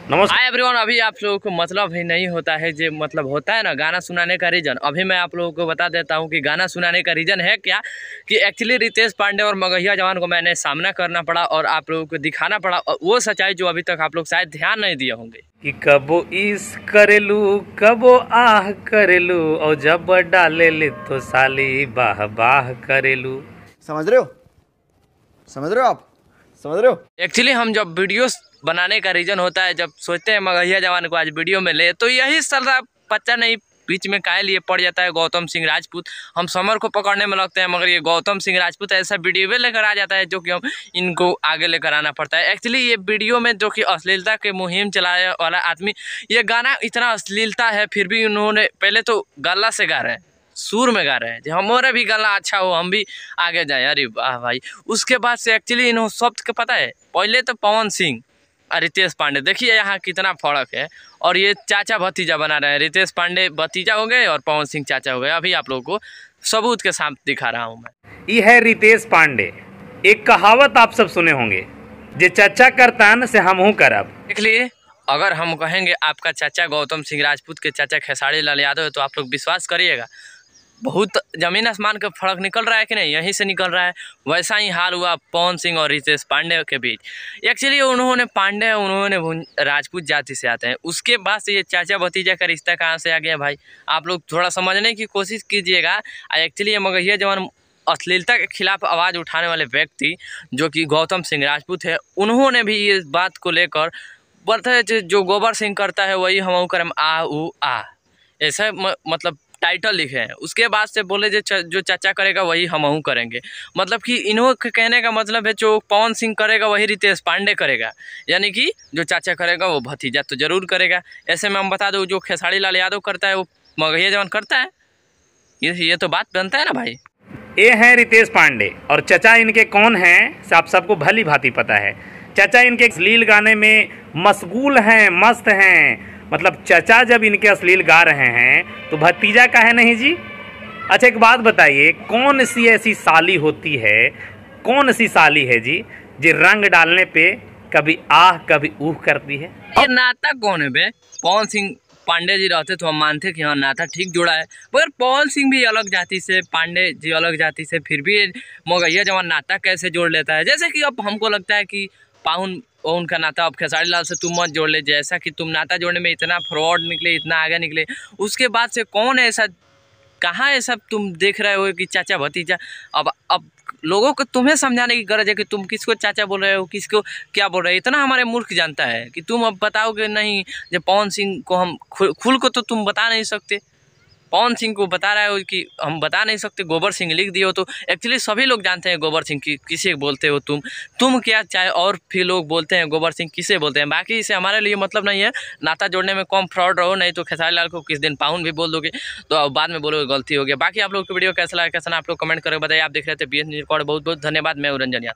नमस्कार एवरीवन, अभी आप लोगों को मतलब ही नहीं होता है जो मतलब होता है ना गाना सुनाने का रीज़न। अभी मैं आप लोगों को बता देता हूँ कि गाना सुनाने का रीज़न है क्या कि एक्चुअली रितेश पांडे और मगहिया जवान को मैंने सामना करना पड़ा और आप लोगों को दिखाना पड़ा, और वो सच्चाई जो अभी तक आप लोग शायद ध्यान नहीं दिए होंगे कि कबो इस करेलू कबो आह करेलू और जब डाले ले तो साली बाह बाह करेलू। समझ रहे हो? समझ रहे हो आप? समझ रहे हो? एक्चुअली हम जब वीडियोस बनाने का रीजन होता है, जब सोचते हैं मगहिया जवान को आज वीडियो में ले, तो यही साला पता नहीं बीच में काहे लिए पड़ जाता है गौतम सिंह राजपूत। हम समर को पकड़ने में लगते हैं, मगर ये गौतम सिंह राजपूत ऐसा वीडियो लेकर आ जाता है जो कि हम इनको आगे लेकर आना पड़ता है। एक्चुअली ये वीडियो में जो कि अश्लीलता के मुहिम चलाने वाला आदमी, ये गाना इतना अश्लीलता है फिर भी उन्होंने पहले तो गला से गा रहे हैं, सुर में गा रहे हैं, हमारा भी गला अच्छा हो हम भी आगे जाए। अरे वाह भाई। उसके बाद से एक्चुअली इन्होंने शब्द के पता है, पहले तो पवन सिंह और रितेश पांडे, देखिए यहाँ कितना फर्क है। और ये चाचा भतीजा बना रहे हैं, रितेश पांडे भतीजा हो गए और पवन सिंह चाचा हो गए। अभी आप लोगों को सबूत के साथ दिखा रहा हूँ मैं। ये है रितेश पांडे। एक कहावत आप सब सुने होंगे, जे चाचा करतान से हमहू करब। देख लिए, अगर हम कहेंगे आपका चाचा गौतम सिंह राजपूत के चाचा खेसारी लाल यादव है तो आप लोग विश्वास करिएगा, बहुत ज़मीन आसमान का फर्क निकल रहा है कि नहीं, यहीं से निकल रहा है। वैसा ही हाल हुआ पवन सिंह और रितेश पांडे के बीच। एक्चुअली उन्होंने पांडे, उन्होंने राजपूत जाति से आते हैं, उसके बाद से ये चाचा भतीजा का रिश्ता कहाँ से आ गया भाई, आप लोग थोड़ा समझने की कोशिश कीजिएगा। एक्चुअली ये मगहिया जवान अश्लीलता के खिलाफ आवाज़ उठाने वाले व्यक्ति जो कि गौतम सिंह राजपूत है, उन्होंने भी इस बात को लेकर बोलते जो गोबर सिंह करता है वही हम करम आ ऊ आ, ऐसा मतलब टाइटल लिखे हैं। उसके बाद से बोले जो चाचा करेगा वही हमहू करेंगे, मतलब कि इन्हों के कहने का मतलब है जो पवन सिंह करेगा वही रितेश पांडे करेगा, यानी कि जो चाचा करेगा वो भतीजा तो जरूर करेगा। ऐसे में हम बता दो जो खेसारी लाल यादव करता है वो मगहिया जवान करता है, ये तो बात बनता है ना भाई। ये हैं रितेश पांडे और चचा इनके कौन हैं आप सबको भली भांति पता है। चचा इनके अश्लील गाने में मशगूल हैं, मस्त हैं। मतलब चचा जब इनके अश्लील गा रहे हैं तो भतीजा का है नहीं जी। अच्छा एक बात बताइए, कौन सी ऐसी साली होती है, कौन सी साली है जी जो रंग डालने पे कभी आह कभी ऊह करती है? ये नाता कौन है बे? पवन सिंह पांडे जी रहते तो हम मानते कि हाँ नाता ठीक जुड़ा है, मगर पवन सिंह भी अलग जाति से, पांडे जी अलग जाति से, फिर भी मगहिया जवान नाता कैसे जोड़ लेता है? जैसे कि अब हमको लगता है कि पाहुन उनका नाता अब खेसारी लाल से तुम मत जोड़ ले, जैसा कि तुम नाता जोड़ने में इतना फ्रॉड निकले, इतना आगे निकले, उसके बाद से कौन ऐसा, कहाँ ऐसा तुम देख रहे हो कि चाचा भतीजा? अब लोगों को तुम्हें समझाने की गरज है कि तुम किसको चाचा बोल रहे हो, किसको क्या बोल रहे हो। इतना हमारे मूर्ख जानता है कि तुम अब बताओगे नहीं, जब पवन सिंह को हम खुल को तो तुम बता नहीं सकते, पवन सिंह को बता रहे हो कि हम बता नहीं सकते, गोबर सिंह लिख दिए हो। तो एक्चुअली सभी लोग जानते हैं गोबर सिंह की किसे बोलते हो तुम क्या चाहे, और फिर लोग बोलते हैं गोबर सिंह किसे बोलते हैं। बाकी इसे हमारे लिए मतलब नहीं है, नाता जोड़ने में कम फ्रॉड रहो, नहीं तो खेसारी लाल को किस दिन पाहुन भी बोल दोगे तो बाद में बोलोगे गलती हो गया। बाकी आप लोग को वीडियो कैसा लगा, कैसा ना आप लोग कमेंट करके बताइए। आप देख रहे थे BS न्यूज़ रिकॉर्ड। बहुत बहुत धन्यवाद। मैं रंजन यादव।